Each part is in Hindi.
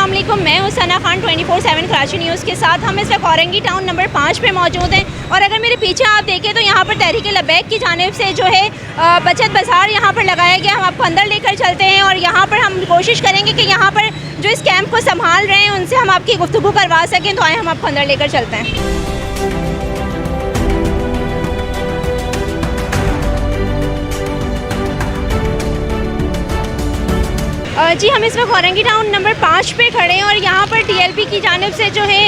अस्सलाम वालेकुम, मैं हूं सना खान 24/7 कराची न्यूज़ के साथ। हम इस वक्त औरंगी टाउन नंबर 5 पे मौजूद हैं और अगर मेरे पीछे आप देखें तो यहाँ पर तहरीक लबैक की जानिब से जो है बचत बाज़ार यहाँ पर लगाया गया। हम आपको अंदर लेकर चलते हैं और यहाँ पर हम कोशिश करेंगे कि यहाँ पर जो इस कैंप को संभाल रहे हैं उनसे हम आपकी गुफ्तगू करवा सकें। तो आए हम आपको अंदर लेकर चलते हैं। जी, हम इस वक्त औरंगी टाउन नंबर 5 पे खड़े हैं और यहाँ पर TLP की जानिब से जो है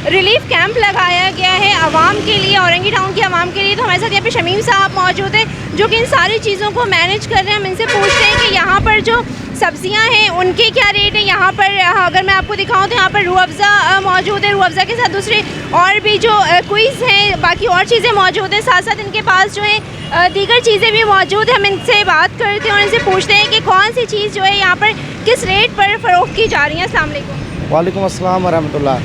रिलीफ कैंप लगाया गया है आवाम के लिए, औरंगी टाउन की आवाम के लिए। तो हमारे साथ यहाँ पे शमीम साहब मौजूद हैं जो कि इन सारी चीज़ों को मैनेज कर रहे हैं। हम इनसे पूछते हैं कि यहाँ पर जो सब्ज़ियाँ हैं उनके क्या रेट है। यहाँ पर अगर मैं आपको दिखाऊँ तो यहाँ पर रूह अफ़ज़ा मौजूद है, रूह अफ़ज़ा के साथ दूसरे और भी जो क्विज़ हैं, बाकी और चीज़ें मौजूद हैं। साथ साथ इनके पास जो है दीगर चीज़ें भी मौजूद हैं। हम इनसे बात करते हैं और इनसे पूछते हैं कि कौन सी चीज़ जो है यहाँ पर किस रेट पर फ़रोख्त की जा रही है। अस्सलाम वालेकुम। वालेकुम अस्सलाम वरहमतुल्लाह।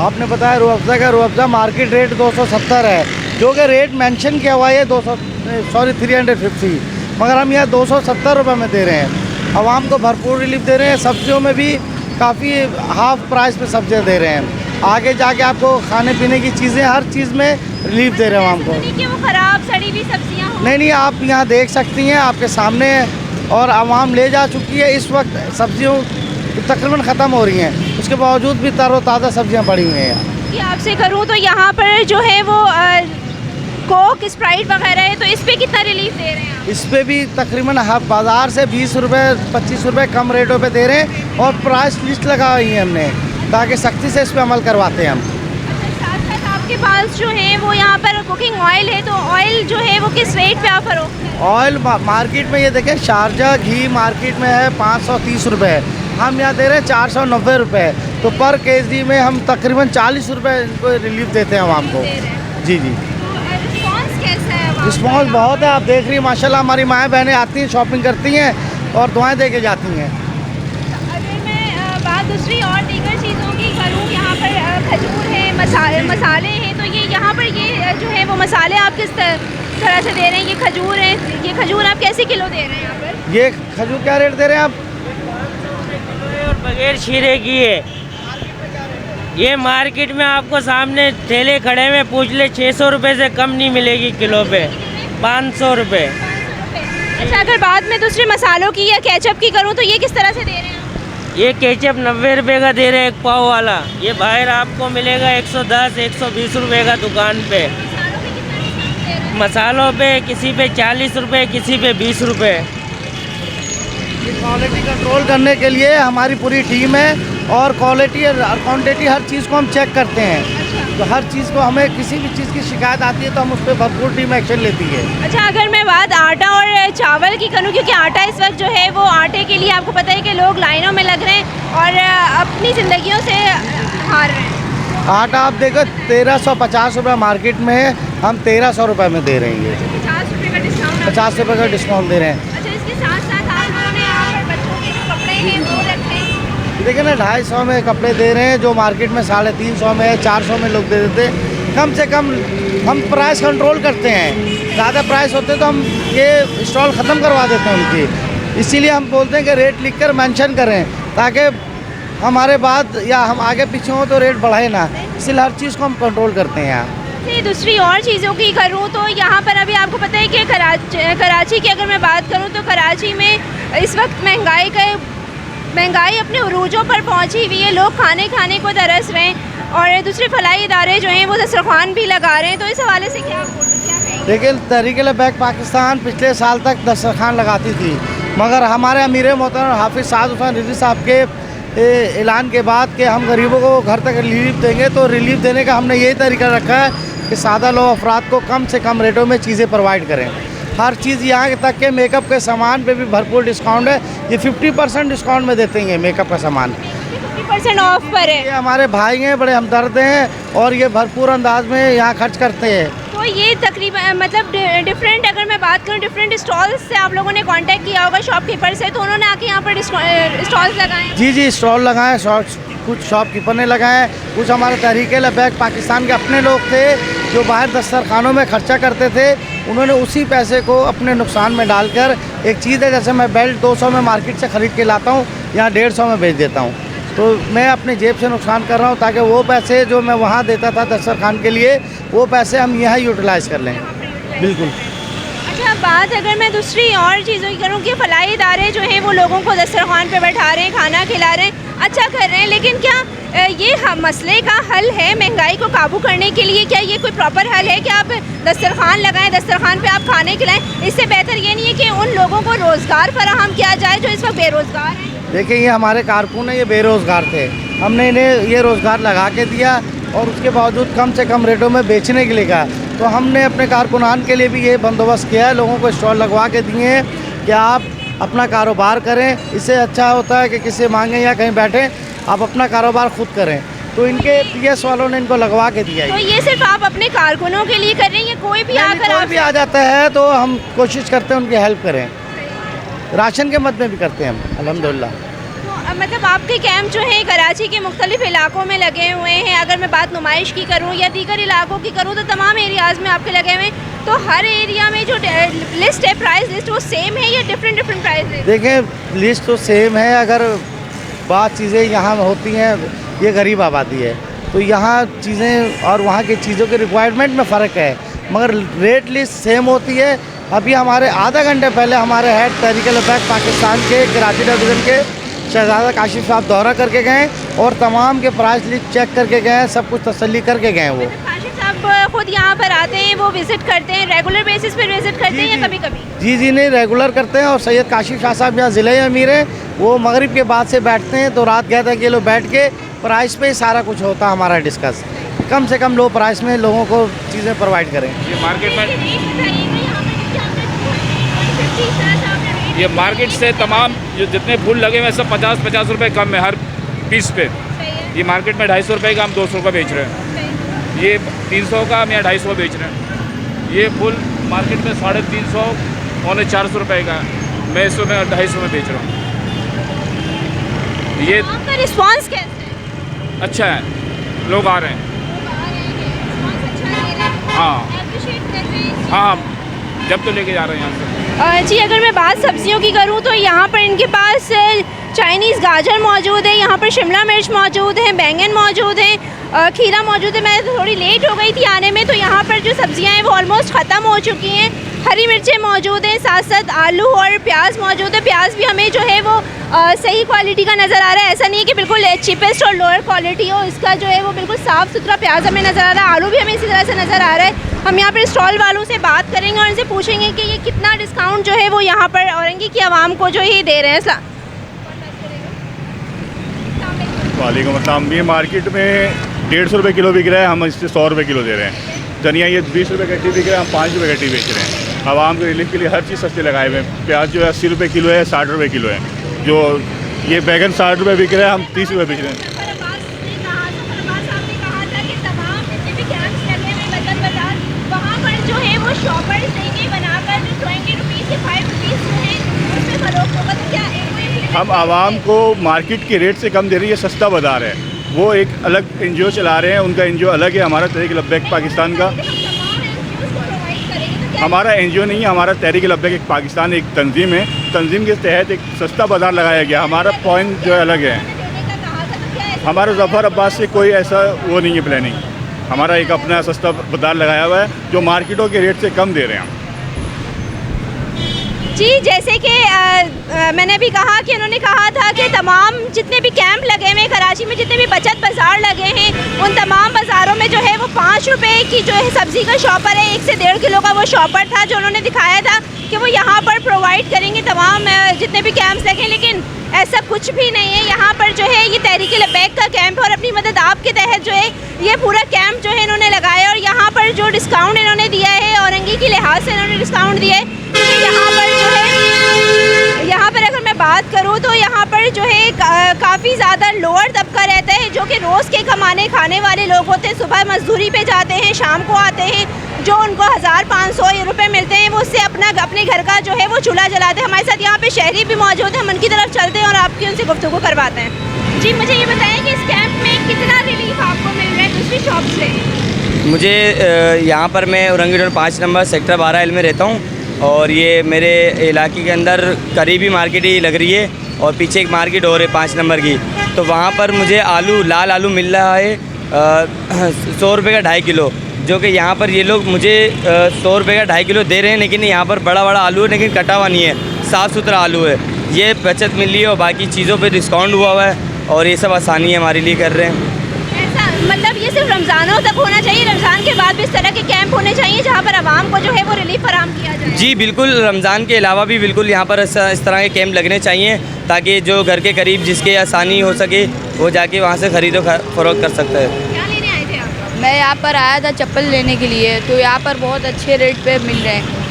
आपने बताया रूह अफ़ज़ा का, रूह अफ़ज़ा मार्केट रेट 270 है, जो कि रेट मेंशन किया हुआ है 350, मगर हम यहाँ 270 रुपये में दे रहे हैं। आवाम को भरपूर रिलीफ दे रहे हैं। सब्जियों में भी काफ़ी हाफ़ प्राइस पे सब्जियाँ दे रहे हैं। आगे जाके आपको खाने पीने की चीज़ें हर चीज़ में रिलीफ दे रहे हैं आवाम को। कि वो ख़राब सड़ी हुई सब्जियाँ नहीं, आप यहाँ देख सकती हैं, आपके सामने और आवाम ले जा चुकी है। इस वक्त सब्जियों तकरीबन ख़त्म हो रही हैं, उसके बावजूद भी तरोताज़ा सब्जियाँ पड़ी हुई हैं यहाँ। कि आपसे करूँ तो यहाँ पर जो है वो कोक, स्प्राइट वगैरह है, तो इस पे कितना रिलीफ दे रहे हैं आप? इस पे भी तकरीबन बाज़ार से 20 रुपये 25 रुपये कम रेटों पे दे रहे हैं और प्राइस लिस्ट लगा हुई है हमने, ताकि सख्ती से इस पर अमल करवाते हैं हम। साथ साथ आपके पास जो है वो यहाँ पर कुकिंग ऑयल है, तो ऑयल जो है वो किस रेट पे आप फरोख्त हैं? ऑयल मार्केट में ये देखें, शारजा घी मार्केट में है 530 रुपये, हम यहाँ दे रहे हैं 490 रुपये। तो पर केजी में हम तकरीबन 40 रुपये इनको रिलीफ देते हैं आवाम को। जी। रिस्पॉन्स बहुत है, आप देख रही हैं माशाल्लाह। हमारी माएँ बहनें आती हैं, शॉपिंग करती हैं और दुआएं दे के जाती हैं। अगर मैं बात दूसरी और दीगर चीज़ों की करूँ, यहाँ पर खजूर है, मसाले हैं, तो ये यहाँ पर ये जो है वो मसाले आप किस तरह से दे रहे हैं? ये खजूर है, ये खजूर आप कैसे किलो दे रहे हैं यहाँ पर? ये खजूर क्या रेट दे रहे हैं आप? और बगैर शीरे की है ये मार्केट में आपको सामने ठेले खड़े में पूछ ले 600 रुपये से कम नहीं मिलेगी किलो पे, 500 रुपये। अच्छा, अगर बात में दूसरे मसालों की या केचप की करूँ तो ये किस तरह से दे रहे हैं? ये केचप 90 रुपये का दे रहे हैं एक पाव वाला। ये बाहर आपको मिलेगा 110 120 रुपये का दुकान पे। मसालों पे किसी पे 40 रुपये, किसी पे 20 रुपये। क्वालिटी कंट्रोल करने के लिए हमारी पूरी टीम है और क्वालिटी और क्वांटिटी हर चीज़ को हम चेक करते हैं। तो हर चीज़ को हमें किसी भी चीज़ की शिकायत आती है तो हम उस पर भरपूर टीम एक्शन लेती है। अच्छा, अगर मैं बात आटा और चावल की करूँ, क्योंकि आटा इस वक्त जो है वो आटे के लिए आपको पता है कि लोग लाइनों में लग रहे हैं और अपनी ज़िंदगियों से हार रहे हैं। आटा आप देखो 1350 रुपये मार्केट में है, हम 1300 रुपये में दे रहे हैं। 50 रुपये का डिस्काउंट, 50 रुपये का डिस्काउंट दे रहे हैं। अच्छा, इसके साथ साथ आप लोगों ने यहाँ पर बच्चों के जो कपड़े हैं वो रखे हैं। देखिए ना, 250 में कपड़े दे रहे हैं, जो मार्केट में 350 में है, 400 में लोग दे देते हैं। कम से कम हम प्राइस कंट्रोल करते हैं, ज़्यादा प्राइस होते तो हम ये स्टॉल ख़त्म करवा देते हैं उनकी। इसीलिए हम बोलते हैं कि रेट लिखकर मेंशन करें, ताकि हमारे बाद या हम आगे पीछे हों तो रेट बढ़ाए ना, इसलिए हर चीज़ को हम कंट्रोल करते हैं यहाँ। दूसरी और चीज़ों की करूँ तो यहाँ पर अभी आपको पता है कि कराची की अगर मैं बात करूँ तो कराची में इस वक्त महंगाई अपने उरूजों पर पहुँची हुई है। लोग खाने को तरस रहे हैं और दूसरे फलाई इदारे जो हैं वो दस्तरखान भी लगा रहे हैं। तो इस हवाले से क्या कहेंगे? देखिए, तहरीक लबैक पाकिस्तान पिछले साल तक दस्तरखान लगाती थी, मगर हमारे अमीर मोहतरम हाफिज़ साद हुसैन रिजवी साहब के ऐलान के बाद कि हम गरीबों को घर तक रिलीफ देंगे, तो रिलीफ देने का हमने यही तरीका रखा है कि सादा लोग अफराद को कम से कम रेटों में चीज़ें प्रोवाइड करें। हर चीज़ यहाँ तक के मेकअप के सामान पे भी भरपूर डिस्काउंट है। ये 50% डिस्काउंट में देते हैं मेकअप का सामान, 50% ऑफ पर है। ये हमारे भाई हैं, बड़े हमदर्द हैं और ये भरपूर अंदाज में यहाँ खर्च करते हैं। तो ये तकरीबन मतलब डिफरेंट, अगर मैं बात करूँ डिफरेंट स्टॉल्स से आप लोगों ने कांटेक्ट किया होगा शॉपकीपर से, तो उन्होंने आके यहाँ पर स्टॉल्स लगाए? जी, स्टॉल लगाए, कुछ शॉपकीपर ने लगाए, कुछ हमारे तहरीक लबैक पाकिस्तान के अपने लोग थे जो बाहर दस्तरखानों में खर्चा करते थे। उन्होंने उसी पैसे को अपने नुकसान में डालकर, एक चीज़ है जैसे मैं बेल्ट 200 में मार्केट से ख़रीद के लाता हूँ, यहाँ 150 में बेच देता हूँ। तो मैं अपने जेब से नुकसान कर रहा हूँ, ताकि वो पैसे जो मैं वहाँ देता था दस्तरखान के लिए, वो पैसे हम यहाँ यूटिलाइज़ कर लें। बिल्कुल। अच्छा, बात अगर मैं दूसरी और चीज़ों की करूँ कि फलाही इदारे जो हैं वो लोगों को दस्तरखान पे बैठा रहे हैं, खाना खिला रहे हैं, अच्छा कर रहे हैं, लेकिन क्या ये मसले का हल है महंगाई को काबू करने के लिए? क्या ये कोई प्रॉपर हल है कि आप दस्तरखान लगाएं, दस्तरखान पे आप खाने खिलाएं? इससे बेहतर ये नहीं है कि उन लोगों को रोज़गार फराहम किया जाए जो इस वक्त बेरोज़गार हैं? देखिए, ये हमारे कारकुन हैं, ये बेरोज़गार थे, हमने इन्हें ये रोज़गार लगा के दिया और उसके बावजूद कम से कम रेटों में बेचने के लिए कहा। तो हमने अपने कारकुनान के लिए भी ये बंदोबस्त किया है, लोगों को स्टॉल लगवा के दिए हैं कि आप अपना कारोबार करें। इससे अच्छा होता है कि किसी मांगे या कहीं बैठे, आप अपना कारोबार खुद करें। तो इनके पीएस वालों ने इनको लगवा के दिया है। तो ये सिर्फ आप अपने कारकुनों के लिए कर रहे हैं या कोई भी आकर कोई भी आ जाता है तो हम कोशिश करते हैं उनकी हेल्प करें। राशन के मद में भी करते हैं हम, अल्हम्दुलिल्लाह। तो मतलब आपके कैंप जो है कराची के मुख्तलिफ इलाकों में लगे हुए हैं। अगर मैं बात नुमाइश की करूं या दीगर इलाकों की करूं तो तमाम एरियाज़ में आपके लगे हुए हैं। तो हर एरिया में जो लिस्ट है, प्राइस लिस्ट, वो सेम है या डिफरेंट प्राइस है? देखें, लिस्ट तो सेम है। अगर बात चीज़ें यहाँ होती हैं, ये गरीब आबादी है, तो यहाँ चीज़ें और वहाँ की चीज़ों के रिक्वायरमेंट में फ़र्क है, मगर रेट लिस्ट सेम होती है। अभी हमारे आधा घंटे पहले हमारे हेड तहरीक-ए-इंसाफ पाकिस्तान के कराची डिवीज़न के शहजादा काशिफ साहब दौरा करके गए और तमाम के प्राइस लिस्ट चेक करके गए, सब कुछ तसल्ली करके गए। वो काशिफ साहब खुद यहाँ पर आते हैं, वो विज़िट करते हैं, रेगुलर बेसिस पर विज़िट करते हैं या कभी-कभी? जी नहीं, रेगुलर करते हैं। और सैयद काशिफ शाह साहब यहाँ ज़िले अमीर हैं, वो मगरिब के बाद से बैठते हैं। तो रात गया था कि लोग बैठ के प्राइस पे सारा कुछ होता हमारा डिस्कस, कम से कम लो प्राइस में लोगों को चीज़ें प्रोवाइड करें। ये मार्केट से तमाम जो जितने फूल लगे हुए हैं सब 50-50 रुपये कम है हर पीस पे। ये मार्केट में 250 रुपये का हम 200 का बेच रहे हैं, ये 300 का हम यहाँ 250 बेच रहे हैं। ये फूल मार्केट में 350 पौने 400 रुपये का, मैं इस समय 250 में बेच रहा हूँ। ये आपका रिस्पांस कैसा है? अच्छा है, लोग आ रहे हैं। हाँ, जब तो लेके जा रहे हैं यहाँ से। जी, अगर मैं बात सब्जियों की करूँ तो यहाँ पर इनके पास चाइनीज़ गाजर मौजूद है, यहाँ पर शिमला मिर्च मौजूद है, बैंगन मौजूद है, खीरा मौजूद है। मैं थोड़ी लेट हो गई थी आने में, तो यहाँ पर जो सब्जियाँ हैं वो ऑलमोस्ट ख़त्म हो चुकी हैं। हरी मिर्चें मौजूद हैं, साथ साथ आलू और प्याज मौजूद है। प्याज भी हमें जो है वो सही क्वालिटी का नज़र आ रहा है, ऐसा नहीं है कि बिल्कुल चीपेस्ट और लोअर क्वालिटी हो। इसका जो है वो बिल्कुल साफ़ सुथरा प्याज हमें नज़र आ रहा है। आलू भी हमें इसी तरह से नज़र आ रहा है। हम यहाँ पर स्टॉल वालों से बात करेंगे और इनसे पूछेंगे कि ये कितना डिस्काउंट जो है वो यहाँ पर औरंगी की आवाम को जो ही दे रहे हैं। वालेकुम अस्सलाम। ये मार्केट में 150 रुपये किलो बिक रहा है, हम इससे 100 रुपये किलो दे रहे हैं। धनिया ये 20 रुपये गट्टी बिक रहा है, हम 5 रुपये गट्टी बेच रहे हैं। आवाम के रिलीफ के लिए हर चीज़ सस्ते लगाए हुए हैं। प्याज जो है 80 रुपये किलो है, 60 रुपये किलो है। जो ये बैगन 60 रुपये बिक रहा है, हम 30 रुपये बेच रहे हैं। हम आवाम को मार्केट के रेट से कम दे रही है, सस्ता बाज़ार है। वो एक अलग NGO चला रहे हैं, उनका NGO अलग है, हमारा तहरीक लब्बैक पाकिस्तान का। हमारा NGO नहीं है, हमारा तहरीक लब्बैक एक पाकिस्तान एक तंजीम है। तंजीम के तहत एक सस्ता बाज़ार लगाया गया। हमारा पॉइंट जो है अलग है। हमारा ज़फ़र अब्बास से कोई ऐसा वो नहीं है प्लानिंग। हमारा एक अपना सस्ता बाज़ार लगाया हुआ है जो मार्केटों के रेट से कम दे रहे हैं। जी, जैसे कि मैंने भी कहा कि उन्होंने कहा था कि तमाम जितने भी कैंप लगे हुए हैं कराची में, जितने भी बचत बाज़ार लगे हैं, उन तमाम बाज़ारों में जो है वो 5 रुपये की जो है सब्ज़ी का शॉपर है, 1 से 1.5 किलो का वो शॉपर था जो उन्होंने दिखाया था कि वो यहाँ पर प्रोवाइड करेंगे तमाम जितने भी कैंप्स लगे। लेकिन ऐसा कुछ भी नहीं है। यहाँ पर जो है ये तहरीक लब्बैक का कैंप और अपनी मदद आपके तहत जो है ये पूरा कैंप जो है इन्होंने लगाया। और यहाँ पर जो डिस्काउंट इन्होंने दिया है, औरंगी के लिहाज से इन्होंने डिस्काउंट दिया है। यहाँ पर जो है, यहाँ पर अगर मैं बात करूँ तो यहाँ पर जो है काफ़ी ज़्यादा लोअर तबका रहता है, जो कि रोज़ के कमाने खाने वाले लोग होते हैं। सुबह मजदूरी पे जाते हैं, शाम को आते हैं, जो उनको 1500 रुपये मिलते हैं, वो उससे अपने घर का जो है वो चूल्हा जलाते हैं। हमारे साथ यहाँ पे शहरी भी मौजूद हैं, हम उनकी तरफ चलते हैं और आपकी उनसे गुफ्तगू करवाते हैं। जी, मुझे ये बताएं कि इस कैंप में कितना रिलीफ आपको मिल रहा है दूसरी शॉप से? मुझे यहाँ पर मैं Orangi road 5 number sector 12L में रहता हूँ और ये मेरे इलाके के अंदर करीबी मार्केट ही लग रही है। और पीछे एक मार्केट और है 5 नंबर की, तो वहाँ पर मुझे आलू, लाल आलू मिल रहा है 100 रुपये का 2.5 किलो, जो कि यहाँ पर ये लोग मुझे 100 रुपये का 2.5 किलो दे रहे हैं, लेकिन यहाँ पर बड़ा बड़ा आलू है, लेकिन कटा हुआ नहीं है, साफ़ सुथरा आलू है। ये बचत मिल रही है और बाकी चीज़ों पे डिस्काउंट हुआ है और ये सब आसानी हमारे लिए कर रहे हैं। ऐसा मतलब ये सिर्फ रमज़ानों तक होना चाहिए, रमज़ान के बाद भी इस तरह के कैंप होने चाहिए जहाँ पर आवाम को जो है वो रिलीफ फराहम किया जाए? जी बिल्कुल, रमज़ान के अलावा भी बिल्कुल यहाँ पर इस तरह के कैंप लगने चाहिए, ताकि जो घर के करीब जिसके आसानी हो सके वो जाके वहाँ से ख़रीदो फरोख्त कर सकता है। क्या लेने आए थे आप? मैं यहाँ पर आया था चप्पल लेने के लिए, तो यहाँ पर बहुत अच्छे रेट पे मिल रहे हैं।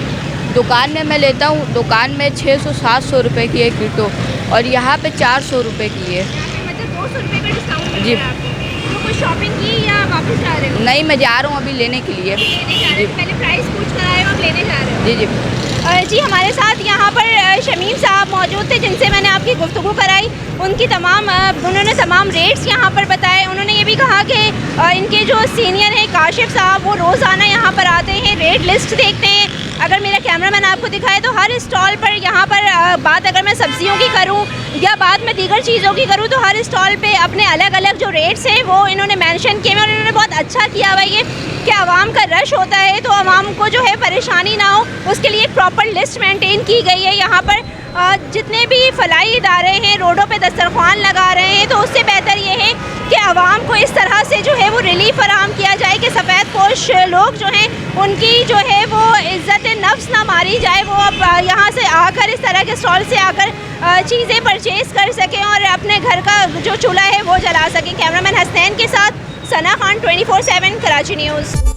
दुकान में मैं लेता हूँ, दुकान में 600-700 रुपये की है कीटो, और यहाँ पे 400 रुपये की है। मतलब 200 रुपये का डिस्काउंट जी। तो कोई शॉपिंग की या वापस जा रहे हो? नहीं, मैं जा रहा हूँ अभी लेने के लिए। लेने जा रहे हो? पहले प्राइस पूछ कर आए हो, अब लेने जा रहे हो? जी जी। जी हमारे साथ यहाँ पर शमीम साहब मौजूद थे, जिनसे मैंने आपकी गुफ्तगू कराई। उन्होंने तमाम रेट्स यहाँ पर बताए। उन्होंने ये भी कहा कि इनके जो सीनियर हैं काशिफ साहब, वो रोज़ाना यहाँ पर आते हैं, रेट लिस्ट देखते हैं। अगर मेरा कैमरामैन आपको दिखाए तो हर स्टॉल पर यहाँ पर बात अगर मैं सब्जियों की करूँ या बात मैं दीगर चीज़ों की करूँ, तो हर स्टॉल पे अपने अलग अलग जो रेट्स हैं वो इन्होंने मेंशन किए हैं, और इन्होंने बहुत अच्छा किया हुआ ये कि आवाम का रश होता है तो आवाम को जो है परेशानी ना हो, उसके लिए एक प्रॉपर लिस्ट मेंटेन की गई है। यहाँ पर जितने भी फलाई इदारे हैं रोडों पे दस्तरखान लगा रहे हैं, तो उससे बेहतर ये है कि आवाम को इस तरह से जो है वो रिलीफ फराहम किया जाए कि सफ़ेद पोश लोग जो हैं उनकी जो है वो इज़्ज़त नफ्स ना मारी जाए, वो अब यहाँ से आकर इस तरह के स्टॉल से आकर चीज़ें परचेज़ कर सकें और अपने घर का जो चूल्हा है वो जला सकें। कैमरामैन हसनैन के साथ सना खान, 24/7 कराची न्यूज़।